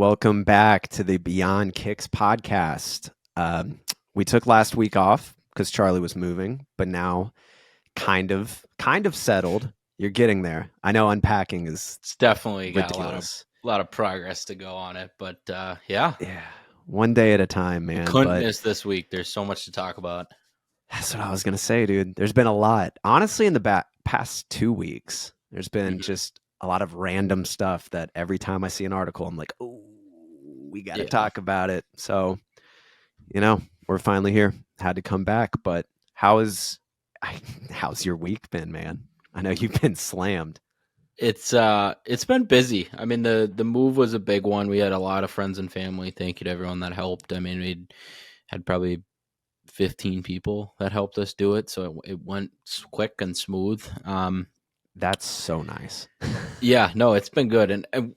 Welcome back to the Beyond Kicks podcast. We took last week off because Charlie was moving, but now kind of settled. You're getting there. I know unpacking is It's definitely got ridiculous. a lot of progress to go on it, but yeah, Yeah, one day at a time, you man. couldn't But miss this week. There's so much to talk about. that's what I was gonna say, dude. There's been a lot. Honestly, in the past 2 weeks, there's been Mhm. just a lot of random stuff that every time I see an article, I'm like, oh, we got to Yeah, talk about it. So we're finally here. Had to come back, but how is how's your week been, man? I know you've been slammed. it's been busy. I mean, the move was a big one. We had a lot of friends and family. Thank you to everyone that helped. I mean, we had probably 15 people that helped us do it, so it went quick and smooth. That's so nice. Yeah, no, it's been good. And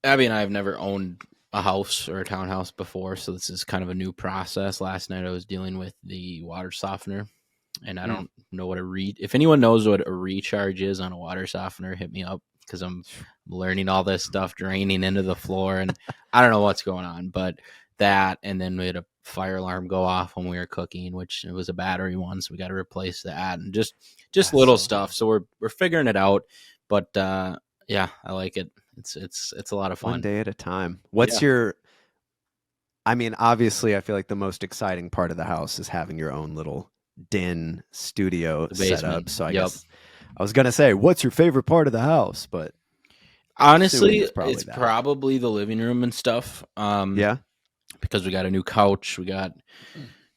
Abby and I have never owned a house or a townhouse before, so this is kind of a new process. Last night I was dealing with the water softener, and I Mm. don't know what if anyone knows what a recharge is on a water softener, hit me up because I'm learning all this stuff draining into the floor, and I don't know what's going on, but that, and then we had a fire alarm go off when we were cooking, which it was a battery one, so we got to replace that, and just That's little so stuff. nice. So we're figuring it out, but yeah, I like it. It's a lot of One fun. day at a time. Yeah. I mean, obviously I feel like the most exciting part of the house is having your own little den studio The set basement. up. So I Yep. guess I was gonna say, what's your favorite part of the house? But I'm assuming Honestly, it's probably it's that. probably the living room and stuff. Yeah. Because we got a new couch, we got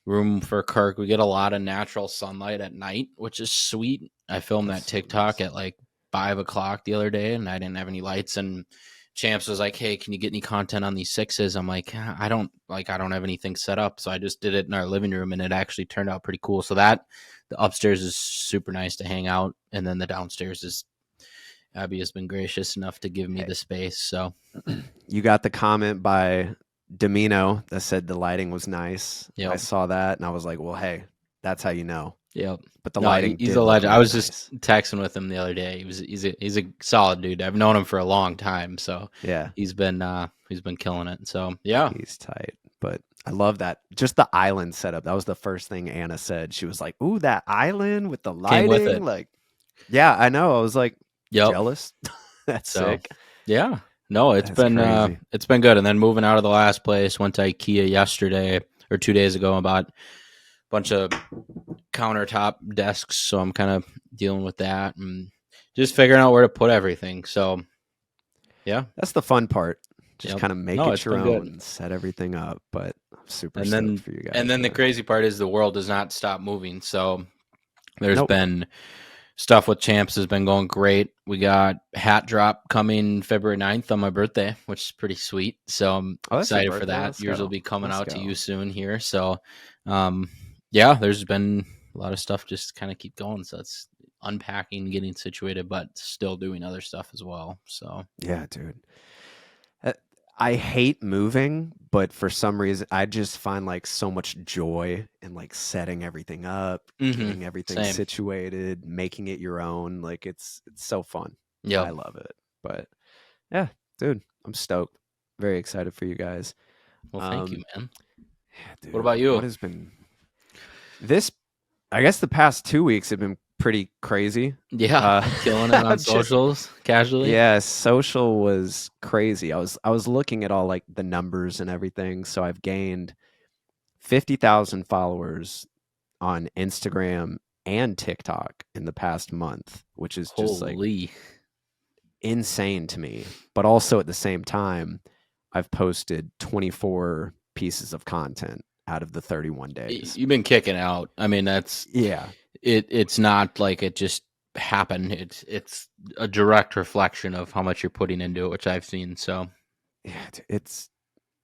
room for Kirk. We get a lot of natural sunlight at night, which is sweet. I filmed That's that so TikTok nice. at like 5 o'clock the other day, and I didn't have any lights. And Champs was like, "Hey, can you get any content on these sixes?" I'm like, I don't have anything set up, so I just did it in our living room, and it actually turned out pretty cool. So that the upstairs is super nice to hang out, and then the downstairs is Abby has been gracious enough to give me Hey, the space. So you got the comment by Domino that said the lighting was nice. I yep. saw that and I was like, well, hey, that's how you know. Yep. But the No, lighting he's a did look legend. I really was just nice. texting with him the other day. He's a solid dude. I've known him for a long time, so Yeah, he's been killing it. So yeah, he's tight. But I love that. Just the island setup. That was the first thing Anna said. She was like, ooh, that island with the came with lighting. it. Like, yeah, I know. I was like, Yep. jealous. That's So sick. yeah, no, That's crazy. it's been good. And then moving out of the last place, went to IKEA yesterday or 2 days ago. About a bunch of countertop desks, so I'm kind of dealing with that and just figuring out where to put everything. So yeah, That's the fun part. Just yep. kind of make No, it it's your been good. own, set everything up. But I'm super And stoked then for you and guys, then the man. crazy part is the world does not stop moving. So there's Nope. been stuff with Champs has been going great. We got hat drop coming February 9th on my birthday, which is pretty sweet. So I'm Oh, that's your excited for birthday. that. Let's Yours will go. be coming Let's out to you go. soon here. So um yeah, there's been a lot of stuff just kind of keep going. So it's unpacking, getting situated, but still doing other stuff as well. So Yeah, dude. Uh, I hate moving, but for some reason, I just find like so much joy in like setting everything up, getting everything same. situated, making it your own. Like it's so fun. I Yep. love it. But yeah, dude, I'm stoked. Very excited for you guys. Well, thank you, Um, man. yeah, What dude, about what you? has been this? I guess the past 2 weeks have been pretty crazy. Yeah, Uh, killing it on just socials casually. Yeah, social was crazy. I was looking at all like the numbers and everything. So I've gained 50,000 followers on Instagram and TikTok in the past month, which is just like Holy. insane to me. But also at the same time, I've posted 24 pieces of content out of the 31 days. You've been kicking out. I mean, that's Yeah. it's not like it just happened. It's a direct reflection of how much you're putting into it, which I've seen. So Yeah, it's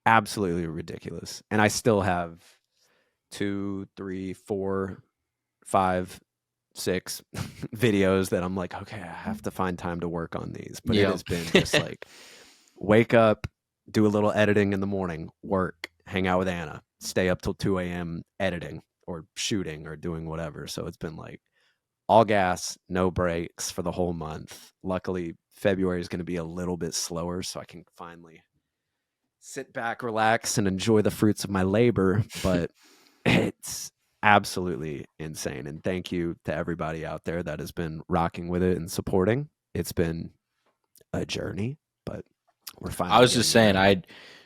absolutely ridiculous. And I still have two, three, four, five, six videos that I'm like, okay, I have to find time to work on these. But it yeah, has been just like wake up, do a little editing in the morning, work, hang out with Anna, stay up till 2 a.m. editing or shooting or doing whatever. So it's been like all gas, no breaks for the whole month. Luckily, February is going to be a little bit slower, so I can finally sit back, relax, and enjoy the fruits of my labor. But it's absolutely insane. And thank you to everybody out there that has been rocking with it and supporting. It's been a journey, but we're I finally was just getting saying,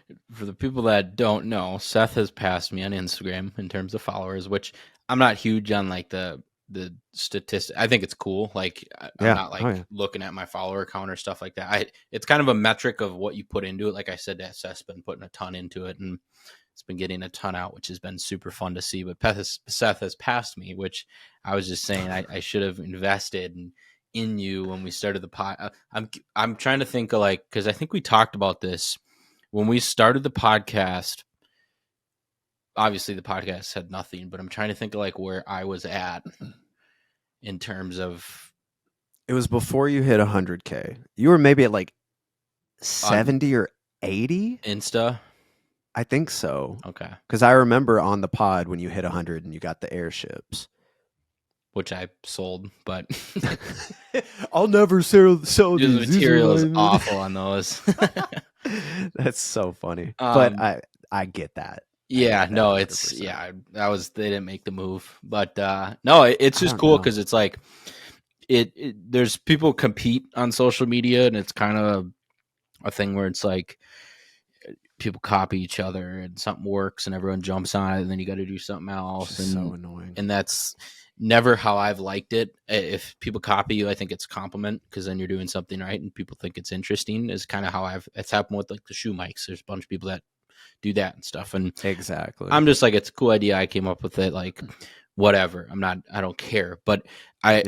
there. for the people that don't know, Seth has passed me on Instagram in terms of followers, which I'm not huge on like the statistic. I think it's cool. Like I'm Yeah. not Oh, like yeah. looking at my follower count or stuff like that. It's kind of a metric of what you put into it. Like I said, that Seth's been putting a ton into it, and it's been getting a ton out, which has been super fun to see. But Seth has passed me, which I was just saying I should have invested in you when we started the pod. I'm trying to think of like, because I think we talked about this when we started the podcast. Obviously the podcast had nothing, but I'm trying to think of like where I was at in terms of It was before you hit 100K. You were maybe at like on 70 or 80. Insta. I think so. Okay. Because I remember on the pod when you hit 100 and you got the airships. Which I sold, but I'll never sell the these. material is awful on those. That's so funny. But I get that. Yeah, no, it's 100%. yeah, they didn't make the move. But no, it's I just don't cool know. because it's like there's people compete on social media, and it's kind of a thing where it's like people copy each other and something works and everyone jumps on it, and then you got to do something else. Just so annoying. And that's never how I've liked it. If people copy you, I think it's a compliment because then you're doing something right and people think it's interesting. Is kind of how it's happened with like the shoe mics. There's a bunch of people that do that and stuff, and Exactly. I'm just like, it's a cool idea. I came up with it. Like, whatever. I don't care. But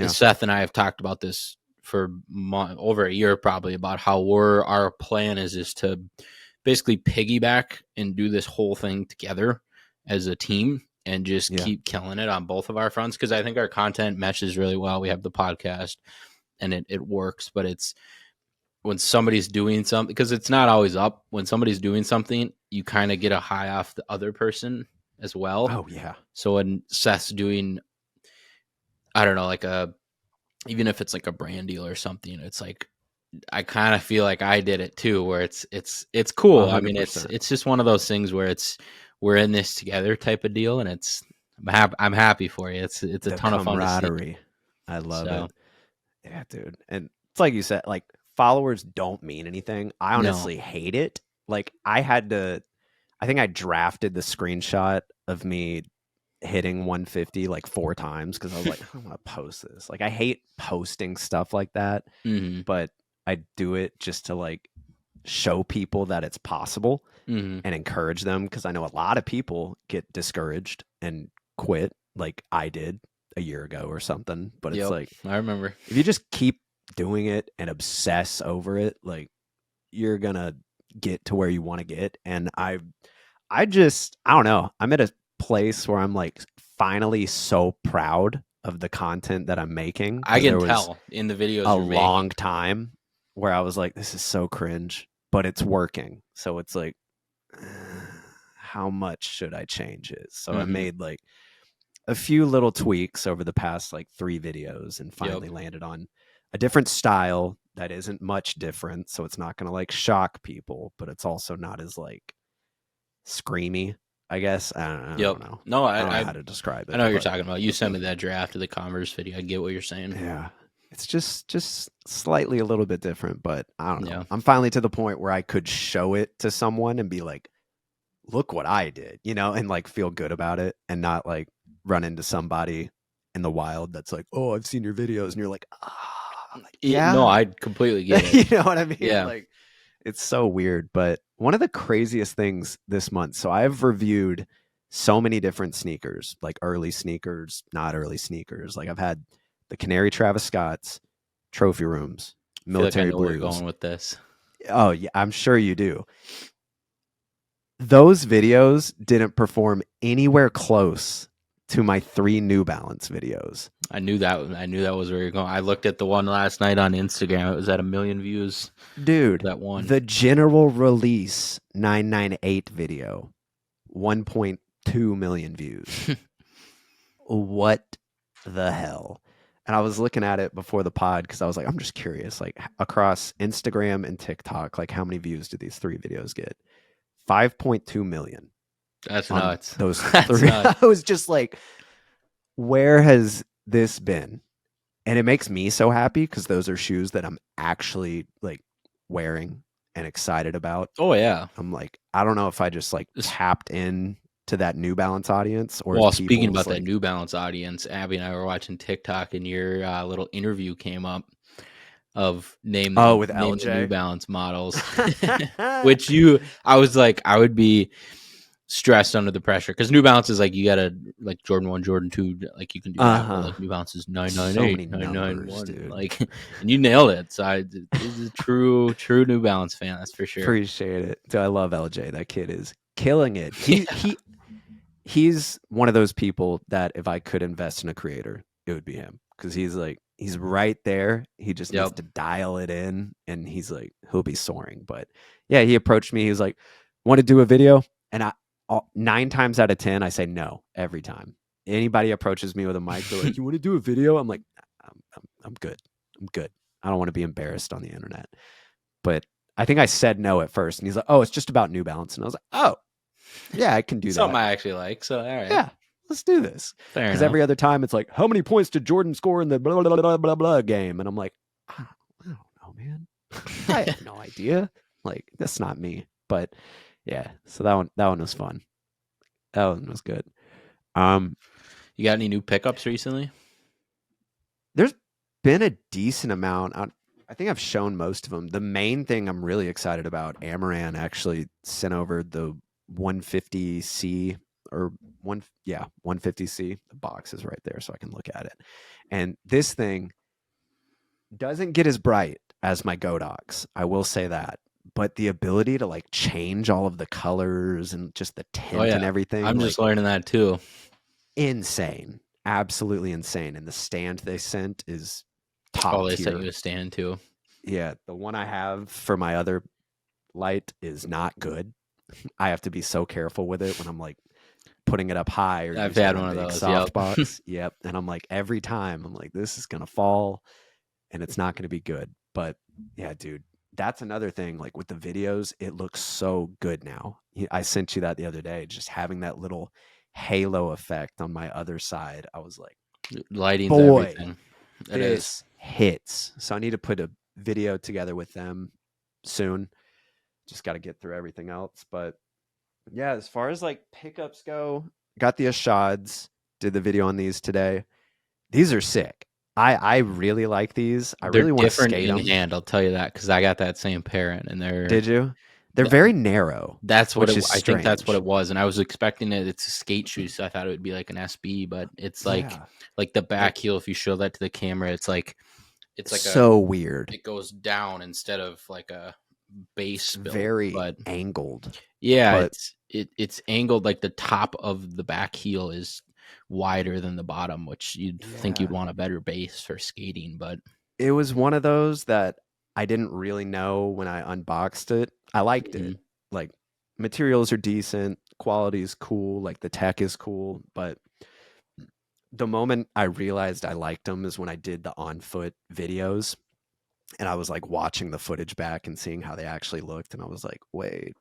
Seth and I have talked about this for over a year, probably, about how our plan is to basically piggyback and do this whole thing together as a team and just keep killing it on both of our fronts. Cause I think our content meshes really well. We have the podcast and it works, but it's when somebody's doing something, because it's not always up. When somebody's doing something, you kind of get a high off the other person as well. Oh yeah. So when Seth's doing, I don't know, like even if it's like a brand deal or something, it's like I kind of feel like I did it too, where it's cool. 100%. I mean, it's just one of those things where we're in this together type of deal, and I'm happy for you. It's a ton of fun to see. I love it. Yeah, dude. And it's like you said, like followers don't mean anything. I honestly hate it. Like I think I drafted the screenshot of me hitting 150 like 4 times because I was like, I don't want to post this. Like I hate posting stuff like that, but I do it just to like show people that it's possible and encourage them, because I know a lot of people get discouraged and quit like I did a year ago or something. But it's like, I remember, if you just keep doing it and obsess over it, like you're gonna get to where you want to get. And I don't know, I'm at a place where I'm like finally so proud of the content that I'm making. I can tell in the videos a long time where I was like, this is so cringe, but it's working. So it's like, how much should I change it? So I made like a few little tweaks over the past like 3 videos and finally landed on a different style that isn't much different. So it's not going to like shock people, but it's also not as like screamy, I guess. I don't know. No, I don't know how to describe it. I know what you're talking about. You sent me that draft of the Converse video. I get what you're saying. Yeah. It's just slightly a little bit different, but I don't know. I'm finally to the point where I could show it to someone and be like, look what I did, and like feel good about it, and not like run into somebody in the wild that's like, oh, I've seen your videos. And you're like, yeah. No, I completely get it. You know what I mean? Yeah. Like, it's so weird. But one of the craziest things this month, so I've reviewed so many different sneakers, like early sneakers, not early sneakers. Like I've had the Canary Travis Scott's, Trophy Rooms, Military Blues. Where you're going with this. Oh, yeah, I'm sure you do. Those videos didn't perform anywhere close to my 3 New Balance videos. I knew that was where you're going. I looked at the one last night on Instagram. It was at 1 million views. Dude, that one. The general release 998 video, 1.2 million views. What the hell? And I was looking at it before the pod because I was like, I'm just curious, like across Instagram and TikTok, like how many views do these 3 videos get? 5.2 million That's on nuts. those That's three. nuts. I was just like, where has this been? And it makes me so happy because those are shoes that I'm actually like wearing and excited about. Oh yeah. I'm like, I don't know if I just like tapped in to that New Balance audience or if Well, speaking people's about that like, New Balance audience, Abby and I were watching TikTok, and your little interview came up of oh, with name the New LJ. Balance models, which I was like, I would be stressed under the pressure because New Balance is like you gotta like Jordan 1, Jordan 2, like you can do that, but Uh-huh. like New Balance is So 998, many numbers, 991, dude. like, and you nailed it. So this is a true New Balance fan, that's for sure. Appreciate it. So I love LJ. That kid is killing it. He Yeah. he he's one of those people that if I could invest in a creator, it would be him because he's like he's right there. He just needs Yep. to dial it in, and he's like he'll be soaring. But yeah, he approached me. He was like, "Want to do a video?" And 9 times out of 10, I say no every time. Anybody approaches me with a mic, they're like, "You want to do a video?" I'm like, I'm good. I'm good. I don't want to be embarrassed on the internet." But I think I said no at first, and he's like, "Oh, it's just about New Balance," and I was like, "Oh, yeah, I can do Something that. I actually like. So all right, Yeah, let's do this." fair Because enough. every other time it's like, "How many points did Jordan score in the blah blah blah blah blah game?" And I'm like, I don't know, man. I have no idea. Like that's not me. But yeah, so that one was fun. That one was good. Um, You got any new pickups recently? there's been a decent amount. I think I've shown most of them. The main thing I'm really excited about, Amaran actually sent over the 150C or 150C. The box is right there, so I can look at it. And this thing doesn't get as bright as my Godox. I will say that. But the ability to like change all of the colors and just the Oh tint yeah, and everything, I'm just like learning that too. insane. Absolutely insane. And the stand they sent is Oh, top they sent you tier. a stand too. Yeah, the one I have for my other light is not good. I have to be so careful with it when I'm like putting it up high or I've using had my one of big those. Yep. softbox. Yep. And I'm like, every time I'm like, this is going to fall and it's not going to be good. But yeah, dude, that's another thing. Like with the videos, it looks so good now. I sent you that the other day, just having that little halo effect on my other side. I was like, Lighting's boy, everything. It is. this hits. So I need to put a video together with them soon. Just got to get through everything else. But yeah, as far as like pickups go, got the Ashads, did the video on these today. These are sick. I really like these. I They're really want to different skate in them. hand, I'll tell you that, because I got that same parent, and Did you? They're th- very narrow, that's what which is I think that's what strange. it was. And I was expecting it. It's a skate shoe, so I thought it would be like an SB, but it's Yeah. like the Like back heel. If you show that to the camera, it's like a so weird. it goes down instead of like a It's base build. very But angled. yeah, But it's angled, like the top of the back heel is wider than the bottom, which you'd think you'd yeah, want a better base for skating, but it was one of those that I didn't really know when I unboxed it. I liked it. mhm. Like materials are decent, quality is cool, like the tech is cool, but the moment I realized I liked them is when I did the on foot videos and I was like watching the footage back and seeing how they actually looked and I was like, "Wait,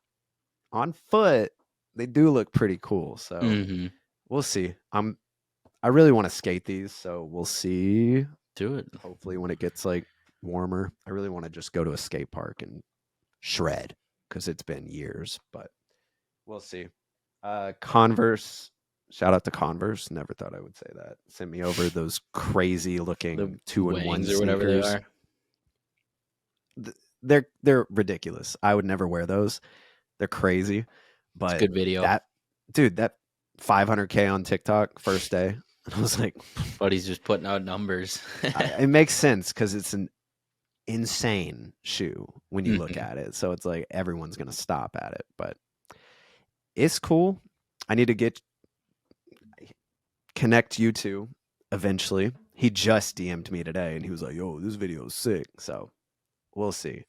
on foot they do look pretty cool." So, Mhm. we'll see. I really want to skate these, so we'll see. Do it. Hopefully when it gets like warmer. I really want to just go to a skate park and shred because it's been years, but we'll see. Converse, shout out to Converse. Never thought I would say that. Sent me over those crazy The looking 2-in-1 wangs or whatever they sneakers. are. They're ridiculous. I would never wear those. They're crazy, It's a but good video. that dude, that 500K on TikTok first day, and I was like, But he's just putting out numbers. it makes sense because it's an insane shoe when you look Mhm. at it. So it's like everyone's gonna stop at it, but it's cool. I need to get connect you two eventually. He just DM'd me today and he was like, "Yo, this video is sick." So we'll see.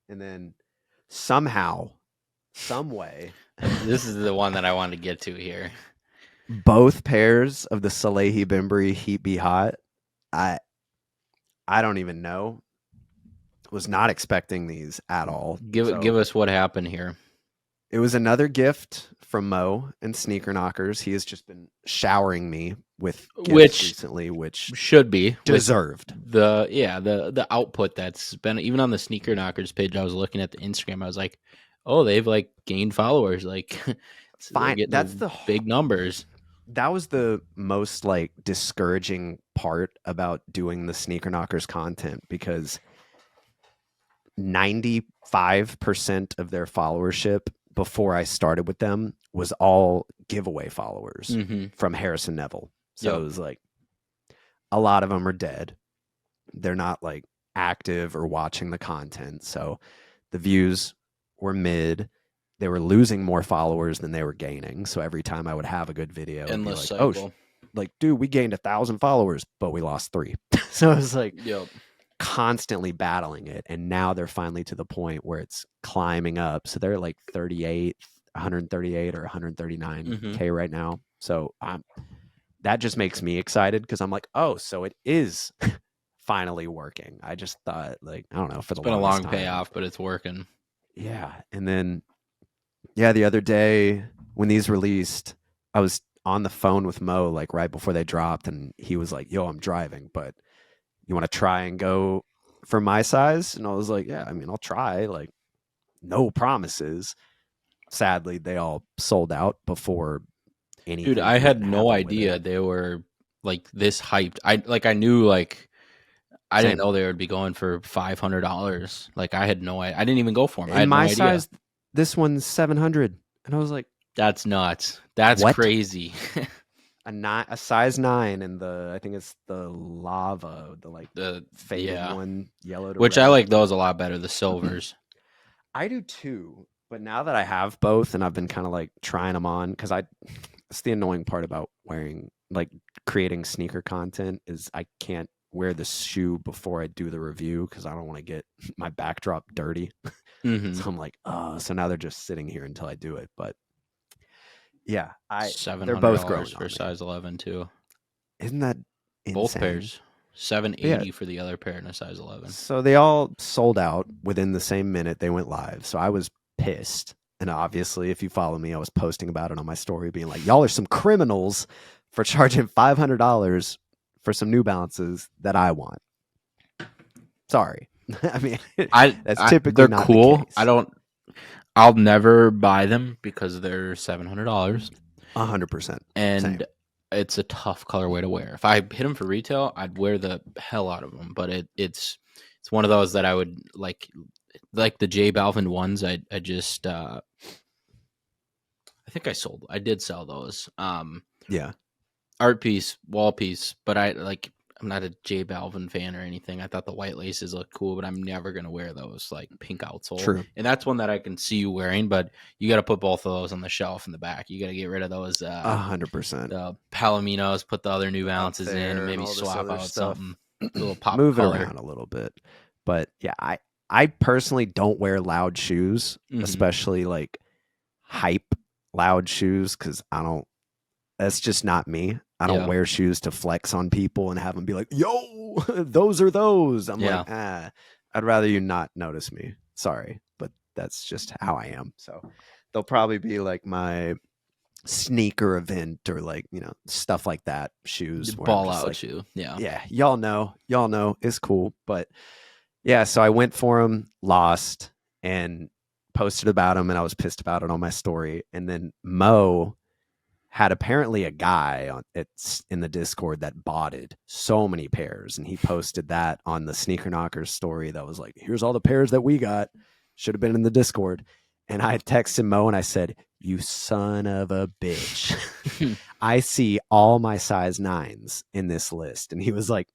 And then somehow, some way, This is the one that I wanted to get to here. both pairs of the Salehi Bembry Heat Be Hot. I I don't even know. Was not expecting these at all. Give So us what happened here. It was another gift from Mo and Sneaker Knockers. He has just been showering me with gifts Which recently, which should be with deserved. the output that's been even on the Sneaker Knockers page. I was looking at the Instagram. I was like, oh, they've like gained followers. Like they're Fine. getting the big numbers. That was the most like discouraging part about doing the Sneaker Knockers content because 95% of their followership before I started with them was all giveaway followers Mm-hmm. from Harrison Neville. So Yep. it was like a lot of them are dead. They're not like active or watching the content. So the views were mid. They were losing more followers than they were gaining. So every time I would have a good video, it'd be Endless like, oh, cycle. like, dude, we gained 1,000 followers, but we lost 3. So it was like Yep. constantly battling it. And now they're finally to the point where it's climbing up. So they're like 38, 138 or 139K right now. So that just makes me excited because I'm like, oh, so it is finally working. I just thought, like, I don't know, for It's the been a longest long time. payoff, but it's working. Yeah. And then, yeah, the other day when these released, I was on the phone with Mo, like right before they dropped, and he was like, yo, I'm driving, but you want to try and go for my size? And I was like, yeah, I mean, I'll try. Like, no promises. Sadly, they all sold out before anything Dude, I could had even no happen with idea it. they were like this hyped. I knew like I didn't Same. know they would be going for $500. Like I had no idea. I didn't even go for them. I In had no my idea. size, this one's 700. And I was like, That's nuts. That's what? crazy. A size 9 in the, I think it's the lava, the like faded Yeah, one, yellow to which I red. like those a lot better. The silvers. I do too. But now that I have both and I've been kind of like trying them on, because it's the annoying part about wearing, like creating sneaker content is I can't wear the shoe before I do the review because I don't want to get my backdrop dirty. Mm-hmm. So I'm like, oh, so now they're just sitting here until I do it. But yeah, Seven they're hundred both dollars growing for on me. size 11 too. Isn't that Both insane? pairs. But yeah, 780 for the other pair and a size 11. so they all sold out within the same minute they went live. So I was pissed. And obviously, if you follow me, I was posting about it on my story, being like, y'all are some criminals for charging $500 for some New Balances that I want. Sorry. I mean, that's typically They're not cool. the case. I'll never buy them because they're $700. 100%. And Same. it's a tough colorway to wear. If I hit them for retail, I'd wear the hell out of them. But it's one of those that I would like the J Balvin ones. I just I think I did sell those. Yeah. Art piece, wall piece. But I'm not a J Balvin fan or anything. I thought the white laces looked cool, but I'm never gonna wear those like pink outsole. True. And that's one that I can see you wearing, but you got to put both of those on the shelf in the back. You got to get rid of those 100%. the Palominos, put the other New Balances in, and maybe all this swap other out stuff. something, a little pop Move color. it around a little bit. But yeah, I personally don't wear loud shoes, especially like hype loud shoes, because that's just not me. I don't wear shoes to flex on people and have them be like, yo, those are those. I'm like, I'd rather you not notice me. Sorry, but that's just how I am. So they'll probably be like my sneaker event or like, stuff like that shoes. Ball out like, shoe. Yeah. Yeah. Y'all know it's cool. But yeah, so I went for them, lost, and posted about them, and I was pissed about it on my story. And then Mo had apparently a guy it's in the Discord that botted so many pairs, and he posted that on the Sneaker Knockers story that was like, here's all the pairs that we got. Should have been in the Discord. And I texted Mo and I said, you son of a bitch. I see all my size 9s in this list. And he was like,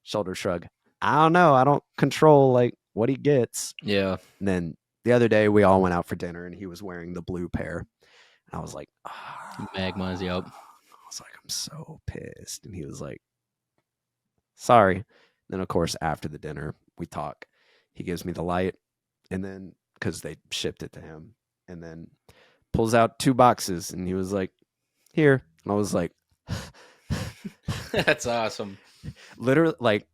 shoulder shrug, I don't know. I don't control like what he gets. Yeah. And then the other day we all went out for dinner and he was wearing the blue pair. And I was like, Magmas, yep. I was like, I'm so pissed. And he was like, sorry. And then of course, after the dinner, we talk. He gives me the light, and then because they shipped it to him, and then pulls out 2 boxes, and he was like, here. And I was like, that's awesome. Literally, like,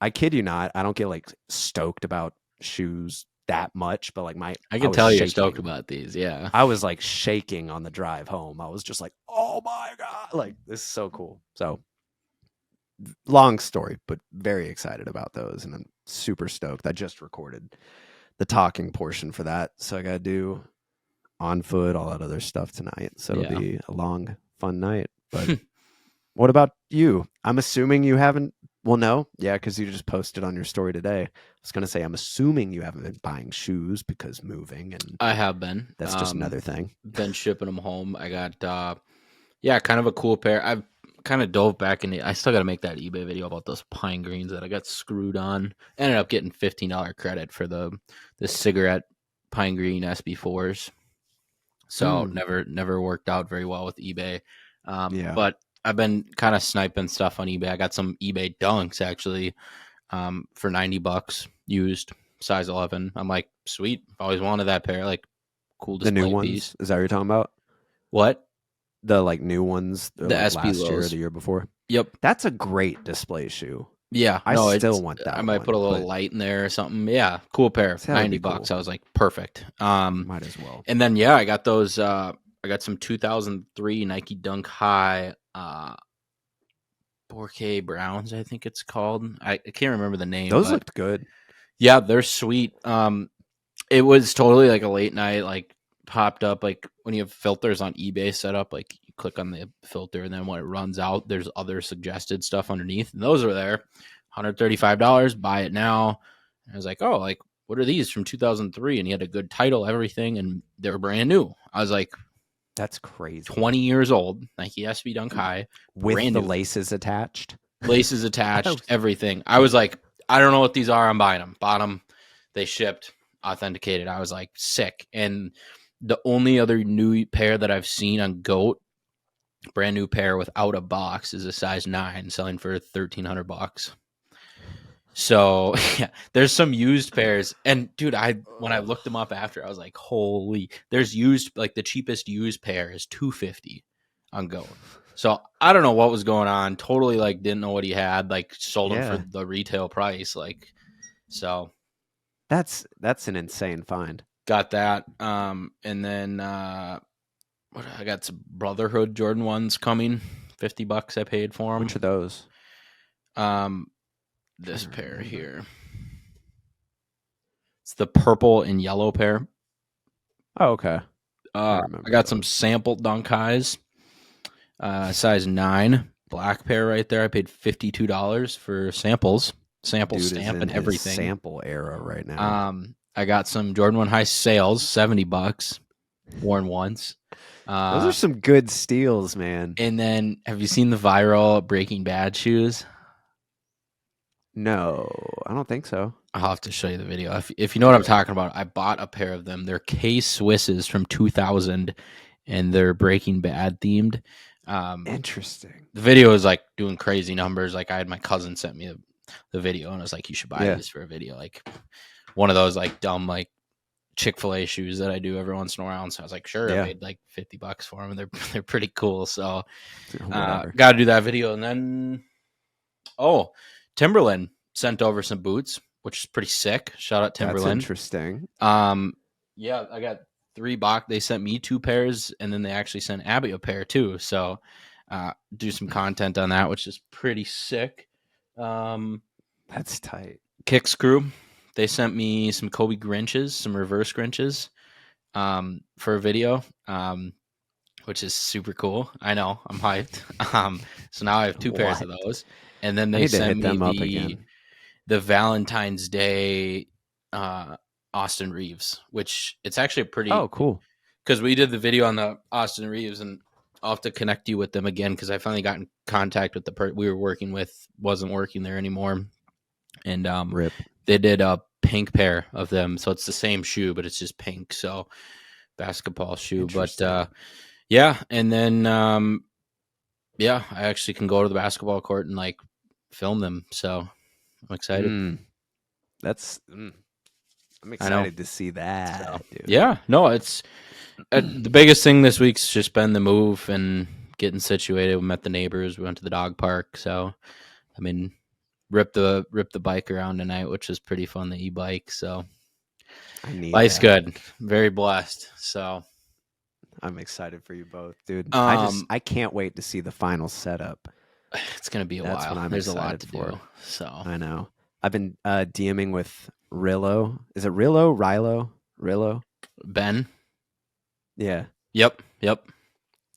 I kid you not, I don't get like stoked about shoes that much, but like I I can was tell you're stoked shaking. about these. Yeah. I was like shaking on the drive home. I was just like, "Oh my god, like this is so cool." So, long story, but very excited about those and I'm super stoked. I just recorded the talking portion for that, so I got to do on foot all that other stuff tonight. So it'll Yeah. be a long fun night. But what about you? I'm assuming you haven't. Well, no, yeah, because you just posted on your story today. I was gonna say I'm assuming you haven't been buying shoes because moving, and I have been. that's just another thing. Been shipping them home. I got yeah, kind of a cool pair. I've kind of dove back into. I still got to make that eBay video about those pine greens that I got screwed on. Ended up getting $15 credit for the cigarette pine green SB4s. So Mm, never worked out very well with eBay. yeah, But I've been kind of sniping stuff on eBay. I got some eBay dunks actually for $90 used, size 11. I'm like, sweet. I've always wanted that pair. Like, cool the new display ones. piece. Is that what you're talking about? What? The like new ones, The like SB last year or lows. the year before. Yep. That's a great display shoe. Yeah. I No, still it's. want I that might put one, a little but light in there or something. Yeah. Cool pair. that would be $90. cool. I was like, perfect. Might as well. And then yeah, I got those. I got some 2003 Nike Dunk High 4K Browns, I think it's called. I can't remember the name, Those but looked good. yeah, they're sweet. It was totally like a late night, like popped up like when you have filters on eBay set up, like you click on the filter and then when it runs out, there's other suggested stuff underneath. And those are there. $135, buy it now. And I was like, oh, like what are these from 2003? And he had a good title, everything, and they were brand new. I was like, That's crazy. 20 years old, Nike SB Dunk High, With brand the new. laces attached. Laces I attached, was- everything. I was like, I don't know what these are. I'm buying them. Bought them. They shipped, authenticated. I was like, sick. And the only other new pair that I've seen on Goat, brand new pair without a box, is a size 9 selling for $1,300. So yeah, there's some used pairs. And dude, when I looked them up after, I was like, holy, there's used, like the cheapest used pair is $250 on Goat. So I don't know what was going on. Totally like didn't know what he had. Like sold him for yeah, the retail price. Like so that's an insane find. got that. And then what I got some Brotherhood Jordan 1s coming. $50 I paid for them. Which are those? This Trying to pair remember. here. It's the purple and yellow pair. Oh, okay. I remember got some those. sample Dunk Highs, size 9, black pair right there. I paid $52 for samples, sample Dude is stamp, in and his everything. sample era right now. I got some Jordan 1 High sales, $70, worn once. Those are some good steals, man. And then, have you seen the viral Breaking Bad shoes? No, I don't think so. I'll have to show you the video. If you know what I'm talking about, I bought a pair of them. They're K Swisses from 2000, and they're Breaking Bad themed. Interesting. The video is like doing crazy numbers. Like I had my cousin sent me the video, and I was like, "You should buy Yeah. these for a video." Like one of those like dumb like Chick-fil-A shoes that I do every once in a while. And so I was like, "Sure." Yeah. I paid like $50 for them. They're pretty cool. So Whatever. got to do that video, and then Timberland sent over some boots, which is pretty sick. Shout out That's Timberland. interesting. Yeah, I got 3 box. They sent me 2 pairs, and then they actually sent Abby a pair too. So, do some content on that, which is pretty sick. That's tight. Kick Screw, they sent me some Kobe Grinches, some reverse Grinches, for a video, which is super cool. I know, I'm hyped. So now I have 2 pairs of those, and then I they need to sent hit me them up again. the Valentine's Day Austin Reeves, which it's actually pretty Oh, cool. because we did the video on the Austin Reeves, and I'll have to connect you with them again because I finally got in contact with the person we were working with, wasn't working there anymore, and Rip. they did a pink pair of them, so it's the same shoe but it's just pink, so basketball shoe. But yeah, and then yeah, I actually can go to the basketball court and like film them, so I'm excited. I'm excited to see that, So, dude. yeah, no, it's the biggest thing this week's just been the move and getting situated. We met the neighbors. We went to the dog park. So, I mean, rip the bike around tonight, which was pretty fun. The e-bike. So, I need Life's that. good. Very blessed. So, I'm excited for you both, dude. um, I can't wait to see the final setup. it's gonna be a That's what while. I'm There's a lot excited to for. do. So, I know. I've been DMing with Rillo. Is it Rillo? Rilo? Rillo? Ben. Yeah. Yep. Yep.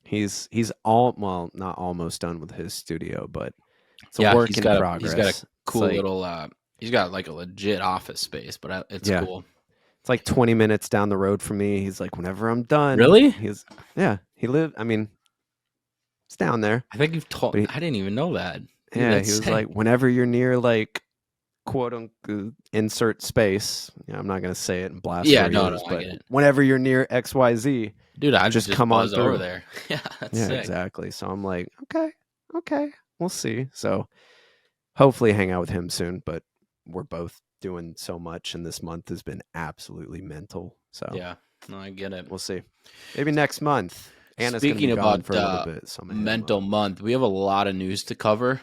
He's all well, not almost done with his studio, but it's a Yeah. work in He's got a progress. It's cool like little. He's got like a legit office space, but it's yeah, cool. it's like 20 minutes down the road from me. He's like, whenever I'm done, Really? yeah, he lived. I mean, it's down there, I think you've told. but I didn't even know that. Dude, yeah, that's he was like, sick. whenever you're near like quote unquote insert space. I'm not gonna say it and blast Yeah. where he No. No. lives, I but get it. whenever you're near XYZ, Dude, I just just come on buzzed over through. there. Yeah, that's Yeah, sick. exactly. So I'm like, okay, okay, we'll see. So hopefully hang out with him soon, but we're both doing so much and this month has been absolutely mental. So Yeah, no, I get it. we'll see. Maybe next month. Anna's gonna be Speaking gone about for a little bit, so I'm gonna hit him mental up. month, we have a lot of news to cover.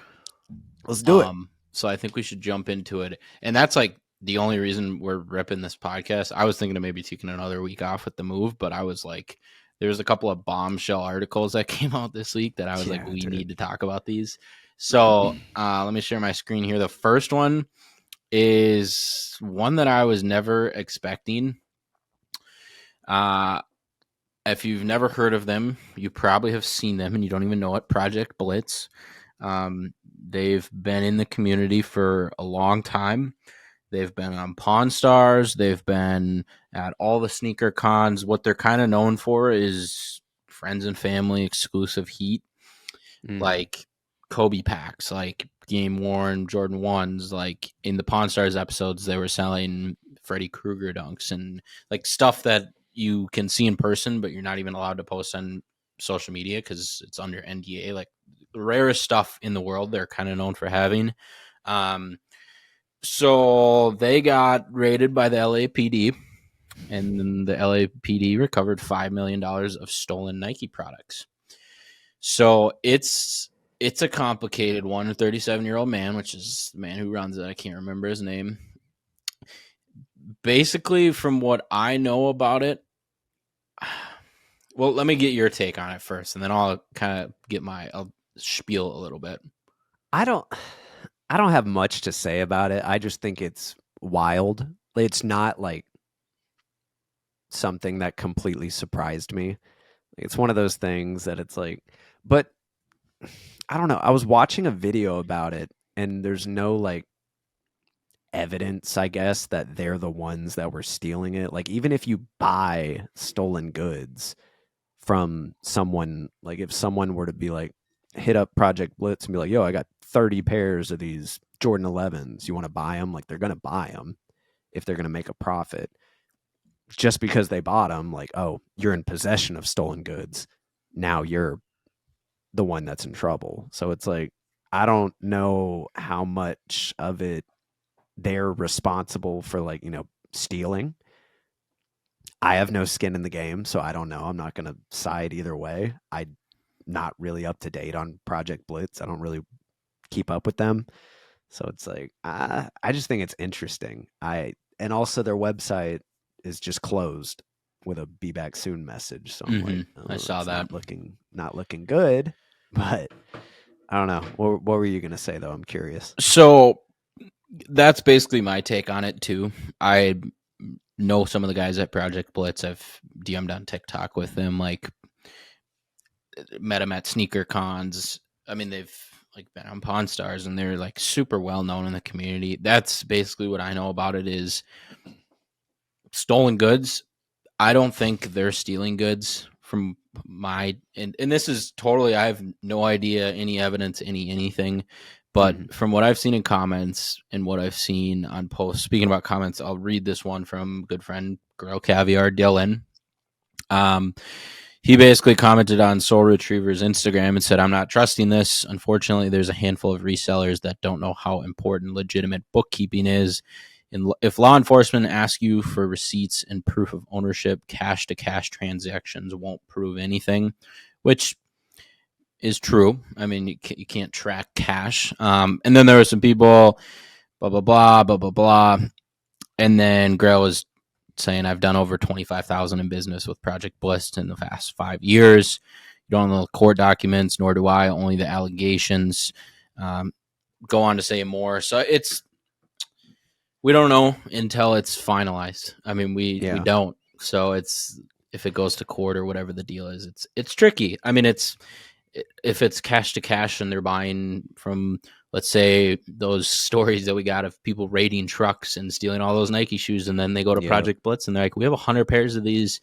Let's do it. So I think we should jump into it. And that's like the only reason we're ripping this podcast. I was thinking of maybe taking another week off with the move, but I was like, there's a couple of bombshell articles that came out this week that I was like, Yeah, we dude. need to talk about these. So let me share my screen here. The first one is one that I was never expecting. If you've never heard of them, you probably have seen them and you don't even know it. Project Blitz. They've been in the community for a long time. They've been on Pawn Stars. They've been at all the sneaker cons. What they're kind of known for is friends and family exclusive heat, Mm. like Kobe packs, like game worn Jordan 1s. Like in the Pawn Stars episodes, they were selling Freddy Krueger dunks and like stuff that you can see in person, but you're not even allowed to post on social media because it's under NDA. Like the rarest stuff in the world, they're kind of known for having. So they got raided by the LAPD, and then the LAPD recovered $5 million of stolen Nike products. So it's a complicated one. A 37-year-old man, which is the man who runs it. I can't remember his name. Basically, from what I know about it, well, let me get your take on it first, and then I'll kind of I'll spiel a little bit. I don't I don't have much to say about it. I just think it's wild. It's not like something that completely surprised me. It's one of those things that it's like, but I don't know. I was watching a video about it and there's no like evidence, I guess, that they're the ones that were stealing it. Like even if you buy stolen goods from someone, like if someone were to be like hit up Project Blitz and be like, "Yo, I got 30 pairs of these Jordan 11s. You want to buy them?" Like they're going to buy them if they're going to make a profit. Just because they bought them, like, "Oh, you're in possession of stolen goods. Now you're the one that's in trouble." So it's like I don't know how much of it they're responsible for, like, stealing. I have no skin in the game, so I don't know. I'm not going to side either way. I'm not really up to date on Project Blitz. I don't really keep up with them. So it's like I just think it's interesting. I and also their website is just closed with a "be back soon" message. So I'm like, I oh, saw it's that. not looking good. But I don't know. What were you gonna say though? I'm curious. So that's basically my take on it too. I know some of the guys at Project Blitz. I've DM'd on TikTok with them. Like met them at sneaker cons. I mean, they've like been on Pawn Stars, and they're like super well known in the community. That's basically what I know about it. Is stolen goods. I don't think they're stealing goods from and this is totally, I have no idea, any evidence, anything. Mm-hmm. But from what I've seen in comments and what I've seen on posts, speaking about comments, I'll read this one from good friend Grill Caviar Dylan. He basically commented on Soul Retriever's Instagram and said, "I'm not trusting this. Unfortunately, there's a handful of resellers that don't know how important legitimate bookkeeping is. And if law enforcement ask you for receipts and proof of ownership, cash to cash transactions won't prove anything," which is true. I mean, you can't track cash. And then there were some people, blah, blah, blah, blah, blah, blah. And then Grail was saying I've done over 25,000 in business with Project Bliss in the past 5 years. You don't know the court documents, nor do I. Only the allegations. Um, go on to say more. So we don't know until it's finalized. I mean, we Yeah. don't. So it's if it goes to court or whatever the deal is, it's tricky. I mean, it's if it's cash to cash and they're buying from, let's say, those stories that we got of people raiding trucks and stealing all those Nike shoes, and then they go to Yeah. Project Blitz and they're like, we have 100 pairs of these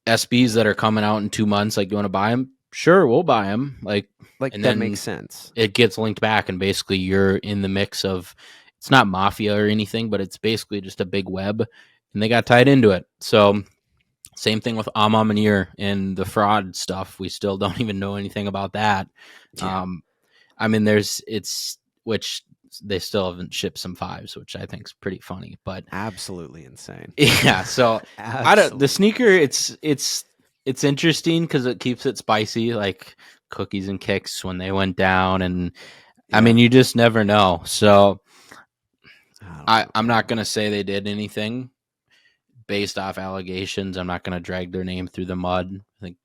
SBs that are coming out in 2 months. Like, you want to buy them? Sure, we'll buy them. Like, Like and that then makes sense. it gets linked back, and basically you're in the mix of, it's not mafia or anything, but it's basically just a big web, and they got tied into it. So same thing with Amamanir and the fraud stuff. We still don't even know anything about that. Yeah. I mean, which they still haven't shipped some fives, which I think is pretty funny. But Absolutely insane. yeah, so I don't. The Absolutely. sneaker, it's interesting because it keeps it spicy, like cookies and kicks when they went down, and I Yeah. mean, you just never know. So I don't know, I'm not man. gonna say they did anything based off allegations. I'm not gonna drag their name through the mud. I think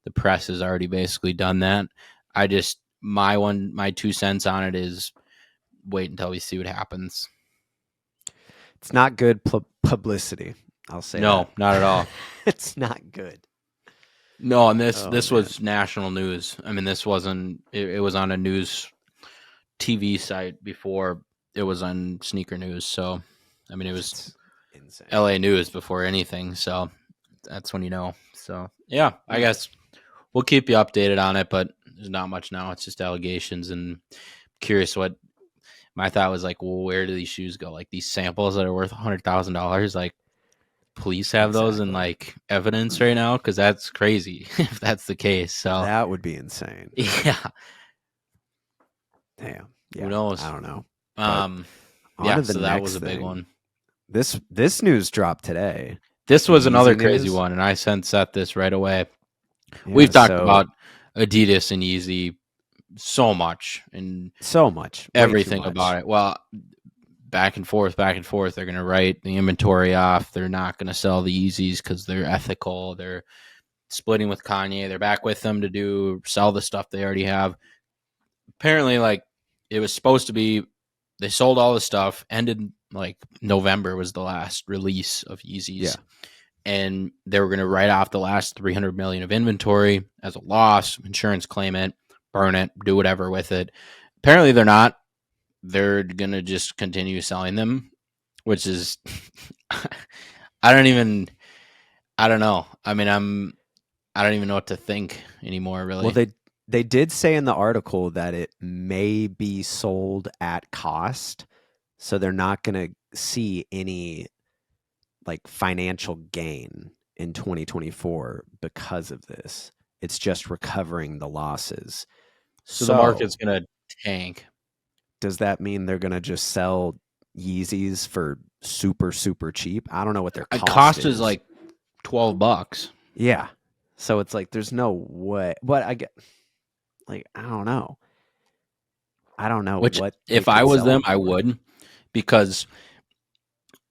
the press has already basically done that. I just my 2 cents on it is wait until we see what happens. It's not good publicity. I'll say that. No, not at all. It's not good. No, and this Oh this man. was national news. I mean, this wasn't. It was on a news TV site before it was on Sneaker News. So, I mean, it was It's insane. LA News before anything. So that's when you know. So yeah, I Yeah. guess we'll keep you updated on it, but there's not much now. It's just allegations, and curious what my thought was like. Well, where do these shoes go? Like these samples that are worth $100,000, like police have those in Exactly. like evidence right now, because that's crazy if that's the case. So That would be insane. yeah, Damn. who Yeah. knows? I don't know. But Um, on yeah, to the so that was next a big thing. one. This news dropped today. This The was another Yeezy crazy news. one, and I sent Seth this right away. Yeah. We've talked So about Adidas and Yeezy so much and so much. Way too everything much. about it. Well, back and forth, back and forth. They're going to write the inventory off. They're not going to sell the Yeezys because they're ethical. They're splitting with Kanye. They're back with them to sell the stuff they already have. Apparently, like it was supposed to be, they sold all the stuff. Ended like November was the last release of Yeezys. Yeah. And they were going to write off the last 300 million of inventory as a loss, insurance claim it, burn it, do whatever with it. Apparently they're not. They're going to just continue selling them, which is I don't know. I mean, I don't even know what to think anymore really. Well, they did say in the article that it may be sold at cost, so they're not going to see any like financial gain in 2024 because of this. It's just recovering the losses. So the market's So, going to tank. does that mean they're going to just sell Yeezys for super super cheap? I don't know what their A cost cost is is. like $12. Yeah. So it's like there's no way. But I get like I don't know. I don't know Which what they if I could was sell them, them I for. would, because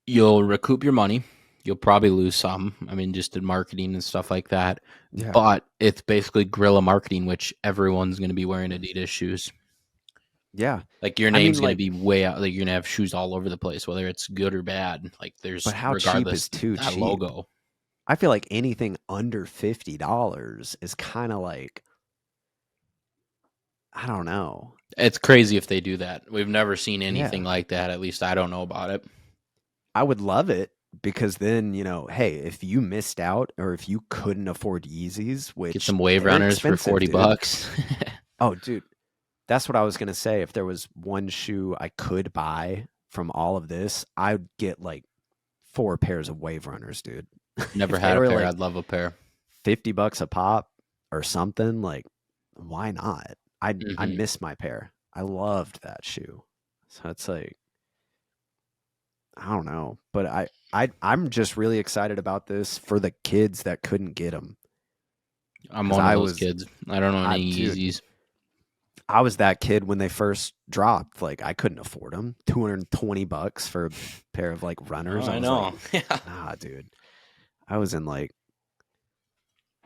you'll recoup your money. You'll probably lose some. I mean, just in marketing and stuff like that. Yeah. But it's basically guerrilla marketing, which everyone's going to be wearing Adidas shoes. Yeah. Like your I mean, name's going to like, be way out. Like you're going to have shoes all over the place, whether it's good or bad. Like but there's how cheap regardless is too that cheap? logo. I feel like anything under $50 is kind of like, I don't know. It's crazy if they do that. We've never seen anything Yeah. like that. At least I don't know about it. I would love it because then, hey, if you missed out or if you couldn't afford Yeezys, Get which some wave they're runners for expensive, 40 dude. bucks. Oh, dude, that's what I was going to say. If there was one shoe I could buy from all of this, I'd get like 4 pairs of wave runners, dude. Never If they had a were pair. like I'd love a pair. $50 a pop or something, like why not? I Hmm. miss my pair. I loved that shoe. So it's like I don't know, but I'm just really excited about this for the kids that couldn't get them I'm because one of those kids. I don't know I any dude, Yeezys. I was that kid when they first dropped. Like I couldn't afford them. $220 for a pair of like Oh, runners. I I was like, know. Yeah. nah, dude. I was in like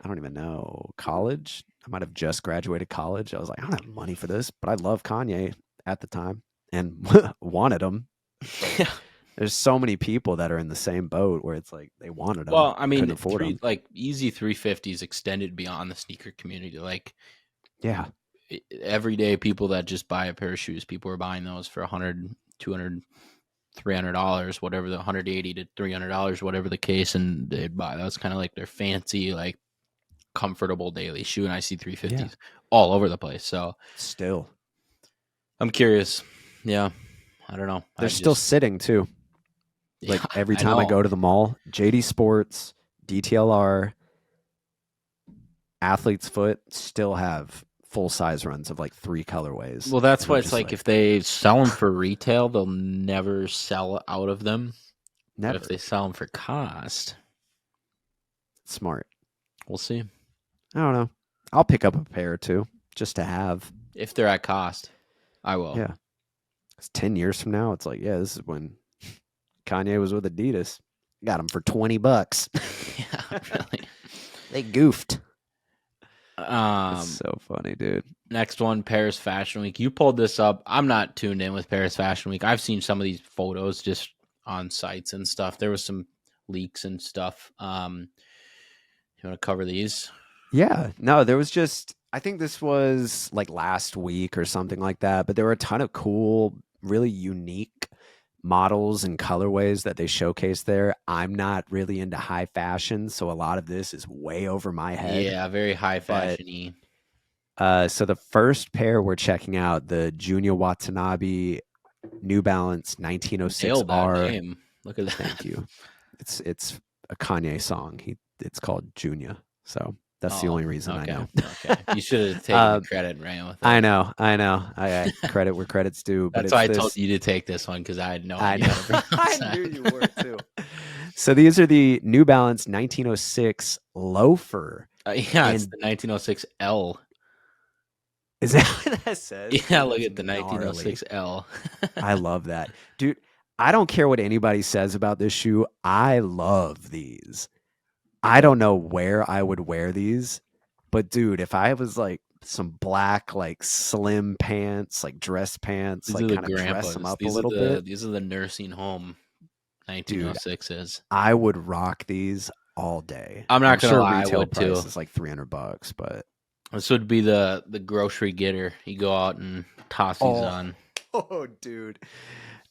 I don't even know college. I might have just graduated college. I was like, I don't have money for this, but I love Kanye at the time and wanted them. It's like Yeah. there's so many people that are in the same boat where it's like they wanted them, Well, I couldn't mean, afford them. easy 350s extended beyond the sneaker community. Like Yeah, everyday people that just buy a pair of shoes, people are buying those for 100, 200, $300, whatever, the 180 to $300, whatever the case, and they'd buy. That was kind of like their fancy, like comfortable daily shoe. And I see yeah. 350s all over the place. So Still, I'm curious. Yeah, I don't know. they're I still just, sitting too. yeah, Like every I time I know. go to the mall, JD Sports, DTLR, Athlete's Foot still have full size runs of like 3 colorways, Well, that's and why I'm it's just like like, if they sell them for retail, they'll never sell out of them. But if never they sell them for cost, smart. we'll see. I don't know. I'll pick up a pair or two just to have. If they're at cost, I will. Yeah, 'cause 10 years from now, it's like, yeah, this is when Kanye was with Adidas. Got them for $20. Yeah, really. They goofed. It's Um, so funny, dude. Next one, Paris Fashion Week. You pulled this up. I'm not tuned in with Paris Fashion Week. I've seen some of these photos just on sites and stuff. There was some leaks and stuff. You want to cover these? Yeah, no, there was just I think this was like last week or something like that, but there were a ton of cool, really unique models and colorways that they showcased there. I'm not really into high fashion, so a lot of this is way over my head. Yeah, very high But fashion-y. so the first pair we're checking out, the Junya Watanabe New Balance Nailed that 1906R. name. Look at that. Thank you. It's a Kanye song. It's called Junya. So that's the Oh, only reason I okay. know. Okay. You should have taken the credit and ran with I it. know, I know. I credit where credit's due, but That's it's why I told this. you to take this one because I had no I idea know. how to pronounce I knew that. you were too. So these are the New Balance 1906 loafer, Yeah, it's and the 1906L. is that what that says? Yeah, Dude, look that's at the gnarly. 1906L. I love that, dude. I don't care what anybody says about this shoe. I love these. I don't know where I would wear these, but dude, if I was like some black, like slim pants, like dress pants, These are like the kind of dress them grandpas. up a little bit, These are the nursing home dude, 1906s. I would rock these all day. I'm I'm not gonna sure lie, I retail would price too. is like $300, but This would be the grocery getter. You go out and toss these oh, on. oh, dude,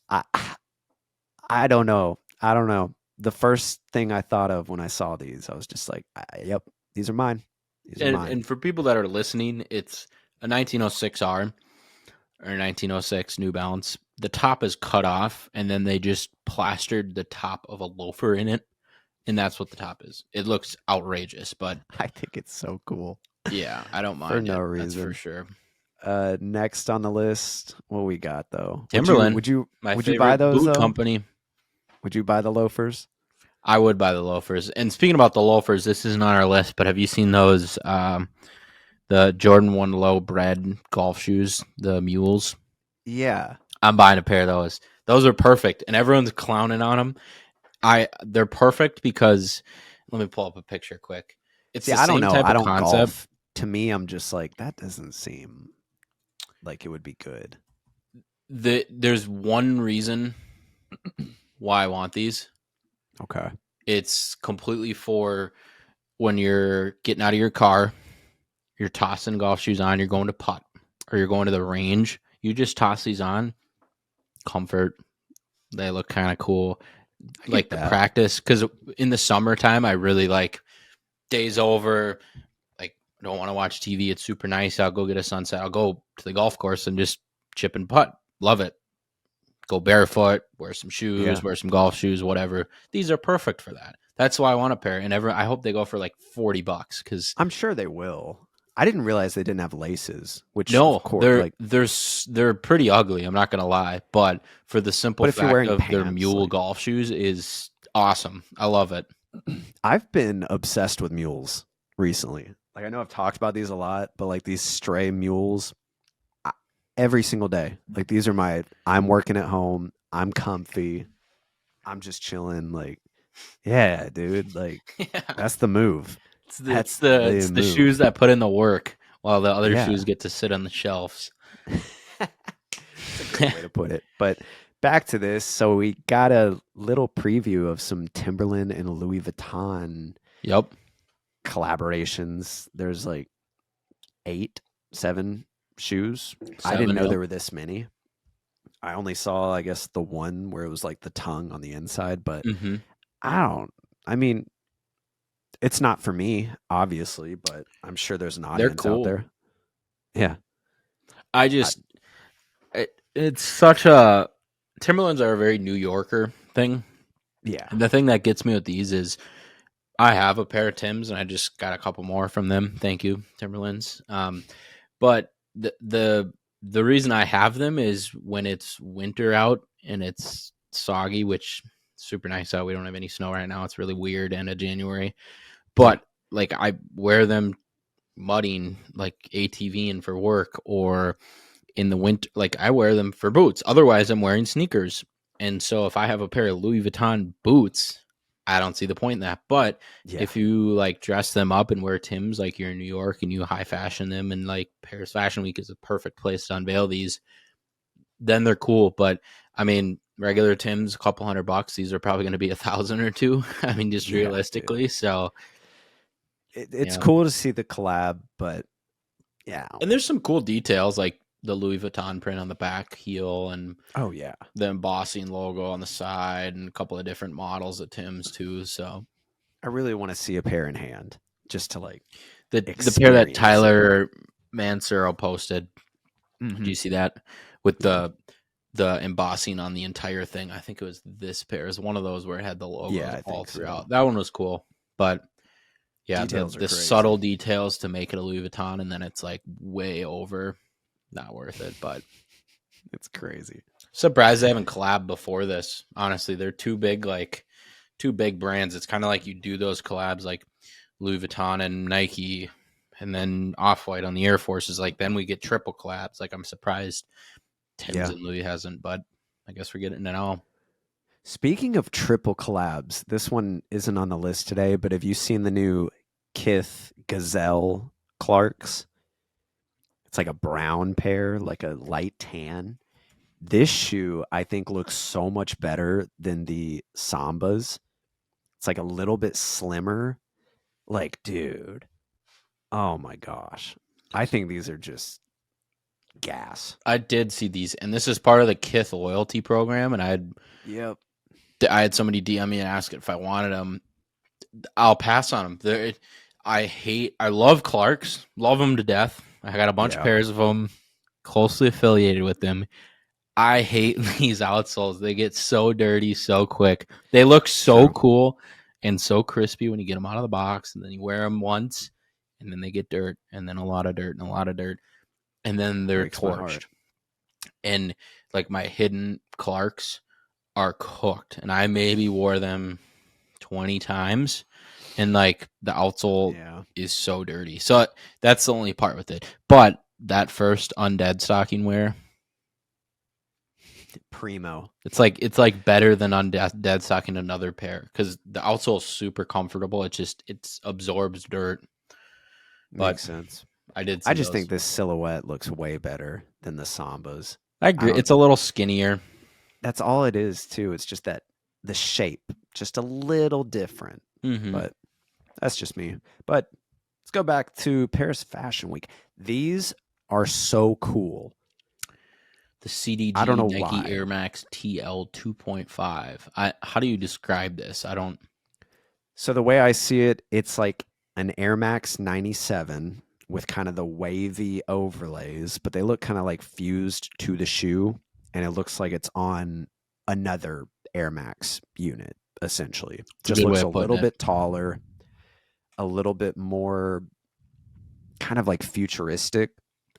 I I don't know. I don't know. The first thing I thought of when I saw these, I was just like, "Yep, these are mine. These are mine." And for people that are listening, it's a 1906R or 1906 New Balance. The top is cut off, and then they just plastered the top of a loafer in it, and that's what the top is. It looks outrageous, but I think it's so cool yeah, I don't for mind no it. That's for reason. sure. Next on the list, what we got though? Would you Timberland, would you my would you buy favorite those boot though? company. Would you buy the loafers? I would buy the loafers. And speaking about the loafers, this isn't on our list, but have you seen those? The Jordan 1 low bread golf shoes, the mules. Yeah. I'm buying a pair of those. Those are perfect, and everyone's clowning on them. They're perfect because let me pull up a picture quick. It's See, the I don't same know. type I of don't concept. golf. To me, I'm just like that doesn't seem like it would be good. There's one reason why I want these. Okay. It's completely for when you're getting out of your car, you're tossing golf shoes on, you're going to putt or you're going to the range. You just toss these on, comfort. They look kind of cool. I get Like the that. practice, because in the summertime, I really like days over. Like, I don't want to watch TV. It's super nice. I'll go get a sunset. I'll go to the golf course and just chip and putt. Love it. Go barefoot, wear some shoes, Yeah. wear some golf shoes, whatever. These are perfect for that. That's why I want a pair. And I hope they go for like $40 because I'm sure they will. I didn't realize they didn't have laces, which of no, course, like, they're pretty ugly. I'm not gonna lie, but for the simple but if you're fact wearing of their pants, mule like, golf shoes is awesome. I love it. I've been obsessed with mules recently. Like, I know I've talked about these a lot, but like these stray mules, every single day. Like these are I'm working at home, I'm comfy, I'm just chilling. Like, yeah, dude. Like Yeah. that's the move. It's That's the the it's the shoes move. that put in the work while the other shoes Yeah. get to sit on the shelves. It's a great way to put it. But back to this. So we got a little preview of some Timberland and Louis Vuitton Yep. collaborations. There's like 8, 7 shoes. I didn't 7, know yep. there were this many. I only saw, I guess, the one where it was like the tongue on the inside, but Mhm. I don't, I mean, it's not for me, obviously, but I'm sure there's an They're audience out cool. there. Yeah. I I, just it's such a Timberlands are a very New Yorker thing. yeah. And the thing that gets me with these is I have a pair of Tims and I just got a couple more from them. Thank you, Timberlands. But the reason I have them is when it's winter out and it's soggy, which is super nice out. We don't have any snow right now. It's really weird end of January. Yeah. But like I wear them mudding, like ATVing for work, or in the winter, like I wear them for boots. Otherwise, I'm wearing sneakers. And so if I have a pair of Louis Vuitton boots, I don't see the point in that. But Yeah. if you like dress them up and wear Tim's, like you're in New York and you high fashion them, and like Paris Fashion Week is a perfect place to unveil these, then they're cool. But I mean, regular Tim's, a couple $100. These are probably going to be 1,000 or two. I mean, just Yeah, dude. realistically. So It's yeah, cool to see the collab, but yeah. and there's some cool details like the Louis Vuitton print on the back heel and Oh, yeah. the embossing logo on the side and a couple of different models at Tim's too. So I really want to see a pair in hand just to like the pair that experience it. Tyler Mansero posted, do Hmm. you see that with Yeah. the embossing on the entire thing? I think it was this pair. It was one of those where it had the Yeah, logos I all think so. throughout. That one was cool, but yeah, Details are the crazy. subtle details to make it a Louis Vuitton, and then it's like way over, not worth it. But It's crazy. surprised they haven't collabed before this. Honestly, they're too big, like two big brands. It's kind of like you do those collabs like Louis Vuitton and Nike, and then Off White on the Air Forces. Like then we get triple collabs. Like I'm surprised Tim's Yeah. and Louis hasn't, but I guess we're getting it now. Speaking of triple collabs, this one isn't on the list today, but have you seen the new Kith Gazelle Clarks? It's like a brown pair, like a light tan. This shoe, I think, looks so much better than the Sambas. It's like a little bit slimmer. Like, dude, oh my gosh. I think these are just gas. I did see these, and this is part of the Kith loyalty program. And Yep. I had somebody DM me and ask if I wanted them. I'll pass on them. I love Clarks, love them to death. I got a bunch of Yeah. pairs of them, closely affiliated with them. I hate these outsoles. They get so dirty so quick. They look so True. cool and so crispy when you get them out of the box, and then you wear them once, and then they get dirt, and then a lot of dirt, and a lot of dirt, and then they're Breaks my heart. torched. And like my hidden Clarks are cooked, and I maybe wore them 20 times, and like the outsole Yeah. is so dirty. So that's the only part with it. But that first undead stocking wear, Primo. it's like better than undead stocking another pair because the outsole is super comfortable. It absorbs dirt. But Makes sense. I did I see just those. think this silhouette looks way better than the Sambas. I I agree. don't It's a little skinnier. That's all it is too. It's just that the shape just a little different. Mm-hmm. But that's just me. But let's go back to Paris Fashion Week. These are so cool. The I don't CDG know Nike why. Air Max TL 2.5. How do you describe this? I don't. So the way I see it, it's like an Air Max 97 with kind of the wavy overlays, but they look kind of like fused to the shoe, and it looks like it's on another Air Max unit, essentially. It's a Just good way looks a of putting little it. bit taller, a little bit more kind of like futuristic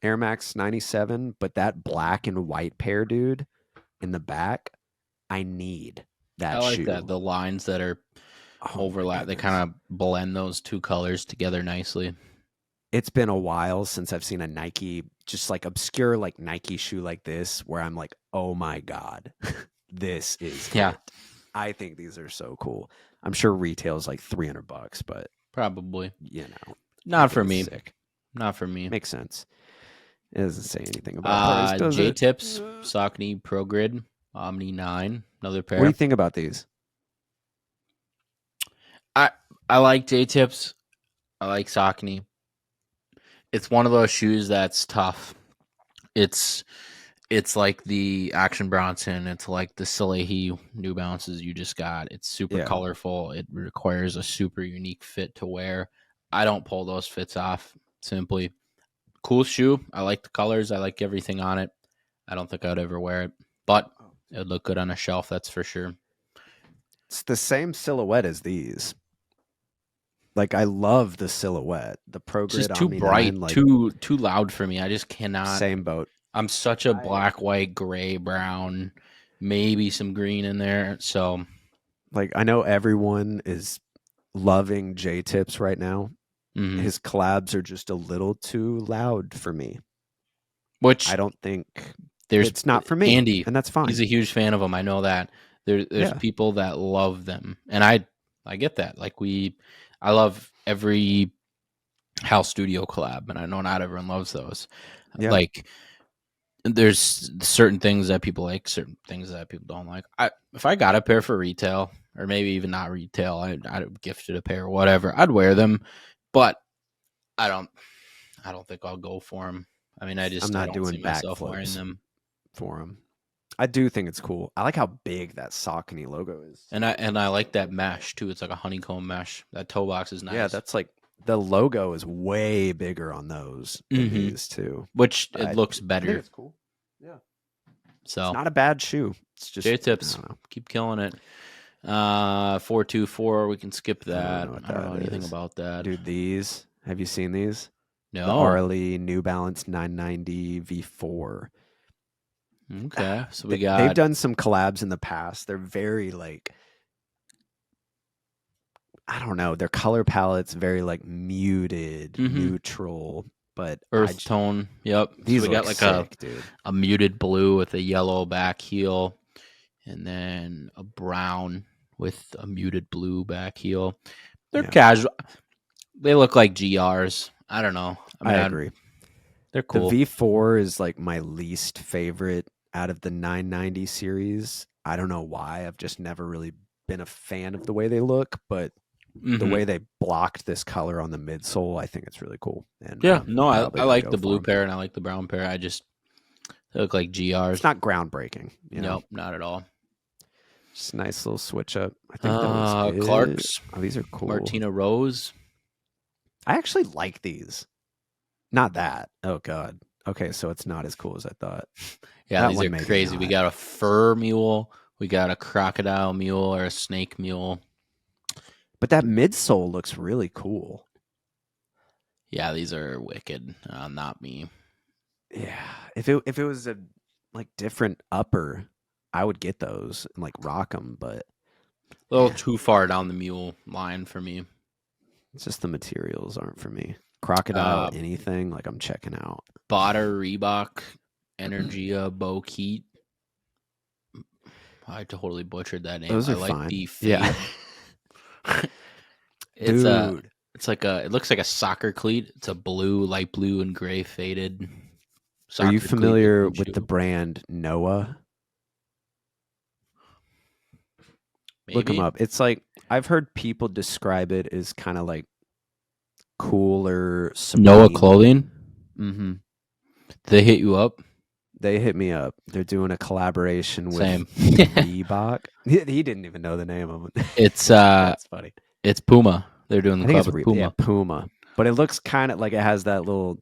Air Max 97, but that black and white pair, dude, in the back, I need I that like that. shoe. The lines that are Oh my overlap, they goodness. kind of blend those two colors together nicely. It's been a while since I've seen a Nike just like obscure like Nike shoe like this where I'm like, oh my God, this is Yeah, it. I think these are so cool. I'm sure retail is like $300, but probably. I Not think for it's me. sick. Not for me. Makes sense. It doesn't say anything about price, does J it? Tips, Saucony Pro Grid, Omni 9, another What do you pair. think about these? I I like J Tips. I like Saucony. It's one of those shoes that's tough. It's it's like the Action Bronson. It's like the Salehi New Balances you just got. It's super Yeah, colorful. It requires a super unique fit to wear. I don't pull those fits off. Simply cool shoe. I like the colors. I like everything on it. I don't think I'd ever wear it, but it would look good on a shelf. That's for sure. it's the same silhouette as these. Like I love the silhouette, the Pro It's Grid just too Omni bright, 9. Like too loud for me. I just cannot. same boat. I'm such a I black, white, gray, brown, maybe some green in there. So, like I know everyone is loving J Tips right now. mhm. His collabs are just a little too loud for me. I Which don't think there's it's not for me, Andy. and that's He's fine. a huge fan of them. I know that. There's Yeah, people that love them, and I get that. I love every house studio collab, and I know not everyone loves those. yeah. Like there's certain things that people like, certain things that people don't like. If I got a pair for retail, or maybe even not retail, I'd gifted a pair or whatever. I'd wear them, but I don't. I don't think I'll go for them. I mean, I'm I not don't see doing myself wearing backflips them. for him. I do think it's cool. I like how big that Saucony logo is And too. I like that mesh too. It's like a honeycomb mesh. That toe box is Yeah, nice. that's like the logo is way bigger on those than Hmm. these too. Which it I looks I think better. it's cool. Yeah, it's So not a bad shoe. It's just J I tips, don't know. keep killing it. 424. We can skip I don't that. know what I don't that know anything is, about that. dude. These have you seen these? The No. RLE New Balance 990 V4. Okay. So we They've got. done some collabs in the past. They're very like I don't know. Their color palette's very like muted, Mhm. neutral, but Earth tone. Yep. So these we got look like sick, dude. a muted blue with a yellow back heel, and then a brown with a muted blue back heel. They're Yeah, casual. They look like GRs. I don't know. I I mean, agree. they're The cool. V4 is like my least favorite out of the 990 series. I don't know why. I've just never really been a fan of the way they look, but the Hmm. way they blocked this color on the midsole, I think it's really cool. And Yeah. I'm No, probably I going to like go the for blue them. pair and I like the brown pair. They look like It's GRs. not groundbreaking, you know? Nope, not at all. Just a nice little switch up. I think that was it. Clark's Oh, these are cool. Martina Rose. I actually like these. Not that. Oh god. Okay, so it's not as cool as I thought. Yeah, That these one are maybe crazy. We not. got a fur mule. We got a crocodile mule or a snake mule. But that midsole looks really cool. Yeah, these are wicked. Not me. Yeah. If it was a like different upper, I would get those and like rock them, but A little yeah, too far down the mule line for me. it's just the materials aren't for me. Crocodile Uh, anything, like I'm checking out. Botter Reebok Energia Bow Keat. I totally butchered that name. Those I are like fine. the Yeah. fade. it's a Dude, it's like a it looks like a soccer cleat. It's a blue, light blue and gray faded are you soccer cleat familiar looking with the shoe. brand Noah? Look them Maybe up. It's like I've heard people describe it as kind of like cooler Noah Supreme. Clothing. Mhm. They hit you up. They hit me up. They're doing a collaboration with Same. Reebok. He didn't even know the name of it. it's That's funny. it's Puma. They're doing the I think club it's with Yeah, Puma. Puma. But it looks kind of like it has that little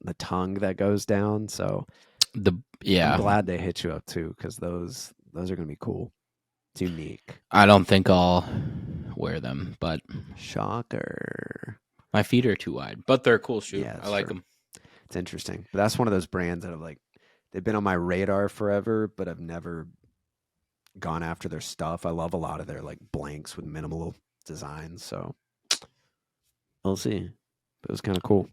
the tongue that goes down. So The I'm yeah. glad they hit you up too because those are gonna be cool. It's unique. I don't think I'll wear them, but Shocker. my feet are too wide. But they're a cool shoe. Yeah, I that's like true. them. It's interesting. But that's one of those brands that have like they've been on my radar forever, but I've never gone after their stuff. I love a lot of their like blanks with minimal designs. So we'll see. But it was kind of cool.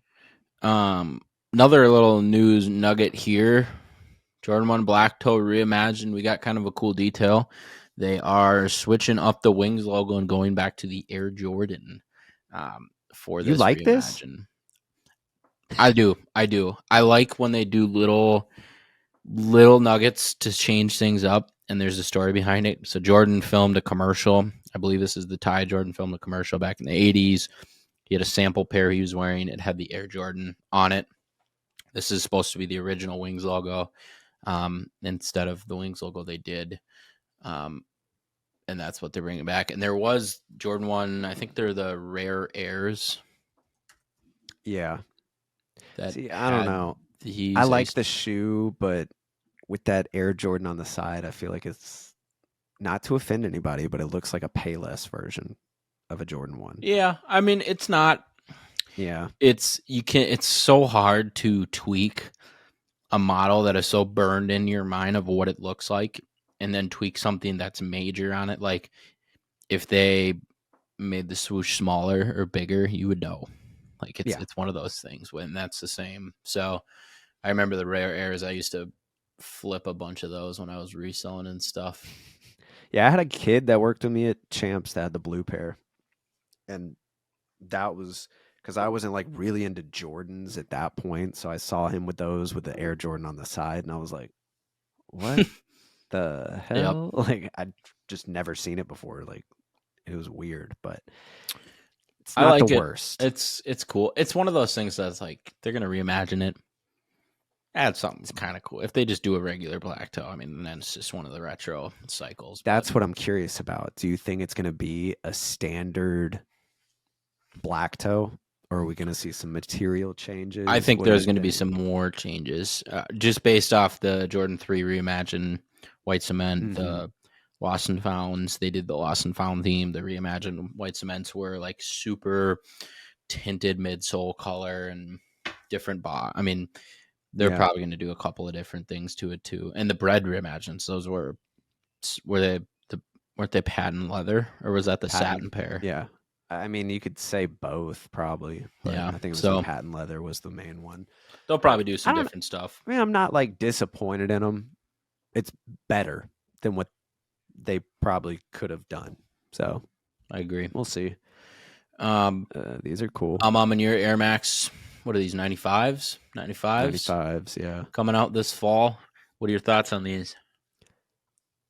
Um, Another little news nugget here. Jordan 1 Black Toe reimagined. We got kind of a cool detail. They are switching up the wings logo and going back to the Air Jordan for You this like this? reimagine. I do. I do. I like when they do little nuggets to change things up, and there's a story behind it. So Jordan filmed a commercial. I believe this is the tie. Jordan filmed a commercial back in the 80s. He had a sample pair he was wearing. It had the Air Jordan on it. This is supposed to be the original Wings logo. Instead of the Wings logo they did. And that's what they're bringing back. And there was Jordan 1, I think they're the Rare Airs Yeah. that See, I don't had know. I these. like the shoe, but with that Air Jordan on the side, I feel like it's not to offend anybody, but it looks like a Payless version of a Jordan 1. Yeah, I mean, it's not. Yeah. It's so hard to tweak a model that is so burned in your mind of what it looks like and then tweak something that's major on it. Like if they made the swoosh smaller or bigger, you would know. Like Yeah. it's one of those things when that's the same. So I remember the Rare Airs. I used to flip a bunch of those when I was reselling and stuff. Yeah, I had a kid that worked with me at Champs that had the blue pair. And that was because I wasn't like really into Jordans at that point. So I saw him with those with the Air Jordan on the side, and I was like, what the Yep. hell? Like, I'd just never seen it before. Like, it was weird, but it's I not the like it. worst. It's cool. It's one of those things that's like they're gonna reimagine it. Add something kind of cool. If they just do a regular black toe, I mean, then it's just one of the retro cycles. But That's what I'm curious about. Do you think it's going to be a standard black toe, or are we going to see some material I changes? think What do there's you going to be think? some more changes, just based off the Jordan 3 reimagine white cement, Hmm. the lost and founds. They did the lost and found theme. The reimagined white cements were like super tinted midsole color and different I mean, they're Yeah, probably going to do a couple of different things to it too. And the bread reimagines, those were they the weren't they patent leather or was that the patent. satin pair? Yeah, I mean, you could say both probably, but Yeah. I think it was the So patent leather was the main one. they'll But probably do some I don't. different stuff. I mean, I'm not like disappointed in them. It's better than what they probably could have done. So I agree. we'll see. Um, These are cool. I'm on your Air Max. What are these? 95s? 95s 95s, yeah. coming out this fall. What are your thoughts on these?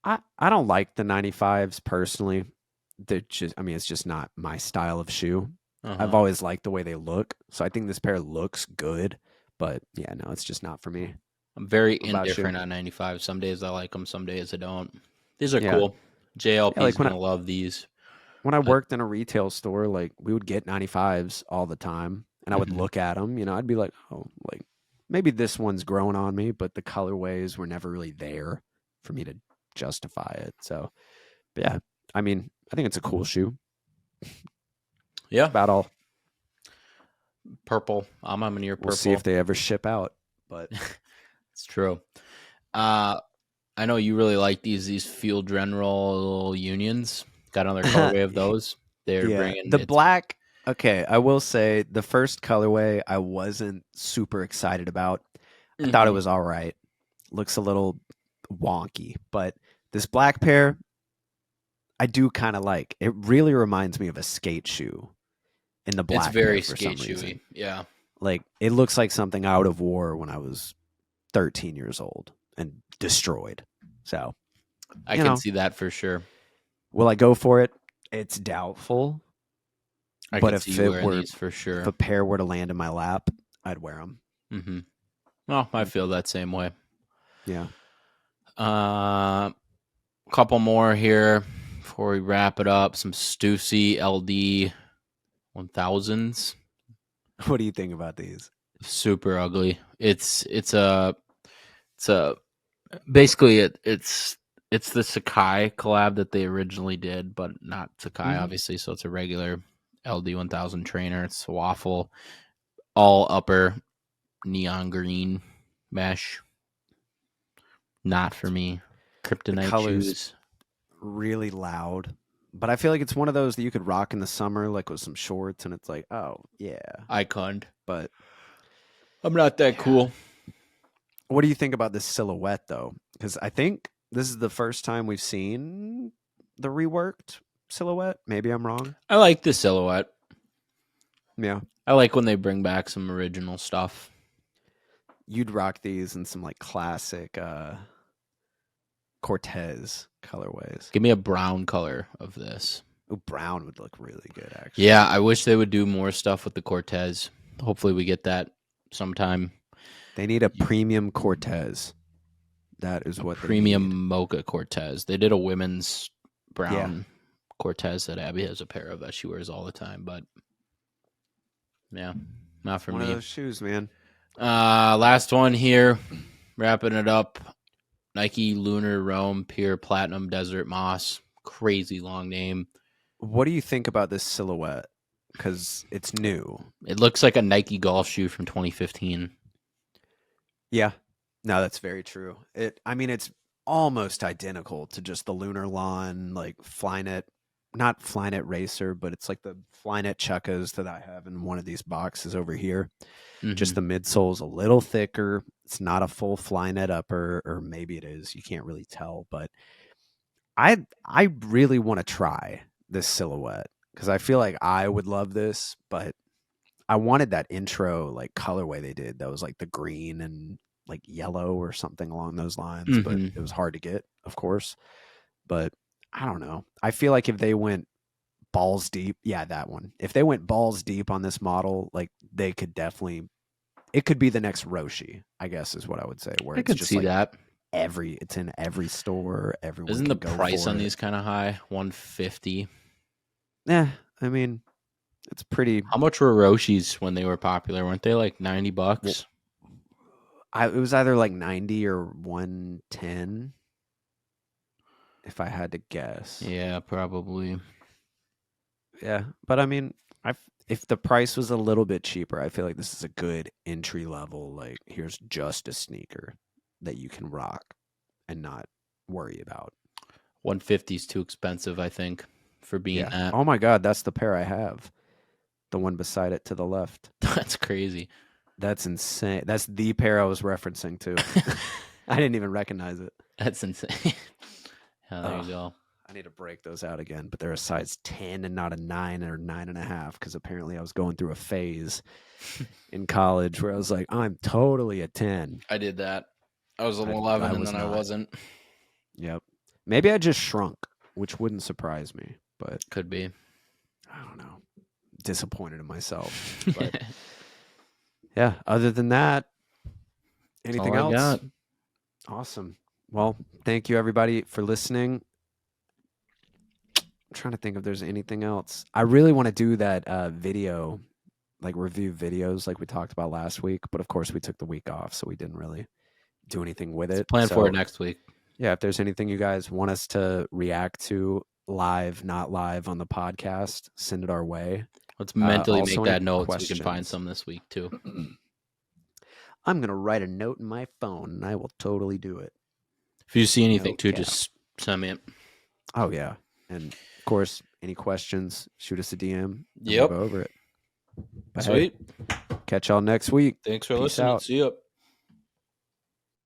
I don't like the 95s personally. They're just I mean, it's just not my style of shoe. Uh I've huh. always liked the way they look. So I think this pair looks good, but yeah, no, it's just not for me. I'm very What about you? indifferent on 95. Some days I like them, some days I don't. These are Yeah. cool. Yeah, JLP's like gonna love these. when I But worked in a retail store, like we would get 95s all the time and I would mhm. look at them, I'd be like, "Oh, like maybe this one's growing on me," but the colorways were never really there for me to justify it. So, but yeah, I mean, I think it's a cool shoe. It's Yeah, about all. purple. I'm on your We'll see if purple. they ever ship out, but It's true. Uh, I know you really like these Field General Unions. Got another colorway of those. They're yeah, bringing the it's. black. Okay, I will say the first colorway I wasn't super excited about. I thought it Mhm. was all right. Looks a little wonky, but this black pair I do kind of like. It really reminds me of a skate shoe in the It's black pair very for skate some shoey. reason. Yeah, Like it looks like something I would have wore when I was 13 years old and destroyed. So, I you can know, see that for sure. will I go for it? It's doubtful, I but could see you wearing these for if sure. a pair were to land in my lap, I'd wear them. Hmm. Well, I feel that same way. Yeah. Uh, couple more here before we wrap it up. Some Stussy LD 1000s. What do you think about these? Super ugly. It's a basically it's the Sakai collab that they originally did, but not Sakai Hmm. obviously. So it's a regular LD 1000 trainer. It's waffle, all upper neon green mesh. Not for me. The Kryptonite color's shoes. really loud, but I feel like it's one of those that you could rock in the summer, like with some shorts, and it's like, oh yeah. Icon. But I'm not that cool. What do you think about this silhouette though? Because I think this is the first time we've seen the reworked silhouette. Maybe I'm wrong. I like the silhouette. Yeah. I like when they bring back some original stuff. You'd rock these in some like classic Cortez colorways. Give me a brown color of this. Ooh, brown would look really good, actually. Yeah, I wish they would do more stuff with the Cortez. Hopefully we get that sometime. They need a premium Cortez. That is what Premium they need. mocha Cortez. They did a women's brown Cortez that Abby has a pair of that she wears all the time, but yeah, not for One me. of those shoes, man. Last one here, wrapping it up. Nike Lunar Rome Pure Platinum Desert Moss. Crazy long name. What do you think about this silhouette? Because it's new. It looks like a Nike golf shoe from 2015. Yeah. No, that's very true. It's almost identical to just the Lunar Lawn, like Flynet, not Flynet Racer, but it's like the Flynet Chukkas that I have in one of these boxes over here. Mm-hmm. Just the midsole's a little thicker. It's not a full Flynet upper, or maybe it is. You can't really tell, but I really want to try this silhouette because I feel like I would love this, but I wanted that intro like colorway they did that was like the green and like yellow or something along those lines, but it was hard to get, of course. But I don't know. I feel like if they went balls deep, yeah, that one. If they went balls deep on this model, like they could definitely, it could be the next Roshi, I guess is what I would say. Where I it's could just see like that. it's in every store. Everyone Isn't can the go price for on it. these kind of high? $150. Yeah, I mean, it's pretty. How much were Roshi's when they were popular? Weren't they like $90? Well, it was either like 90 or 110, if I had to guess. Yeah, probably. Yeah, but I mean, if the price was a little bit cheaper, I feel like this is a good entry level. Like, here's just a sneaker that you can rock and not worry about. 150 is too expensive, I think, for being that. Oh my God, that's the pair I have. The one beside it to the left. That's crazy. That's insane. That's the pair I was referencing to. I didn't even recognize it. That's insane. Yeah, there you go. I need to break those out again, but they're a size 10 and not a 9 or 9.5 because apparently I was going through a phase in college where I was like, I'm totally a 10. I did that. I was an 11 and then I wasn't. Yep. Maybe I just shrunk, which wouldn't surprise me, but could be. I don't know. Disappointed in myself. But yeah, other than that, anything else? Got. Awesome. Well, thank you everybody for listening. I'm trying to think if there's anything else. I really want to do that video, like review videos like we talked about last week, but of course we took the week off, so we didn't really do anything with it. Plan for it next week. Yeah, if there's anything you guys want us to react to live, not live on the podcast, send it our way. Let's mentally also make that any note so we questions? can find some this week too. I'm going to write a note in my phone and I will totally do it. If you see anything No too, cap. just send me it. Oh, yeah. And of course, any questions, shoot us a DM. Yep. We'll go over it. But Sweet. hey, catch y'all next week. Thanks for Peace listening. out. See ya.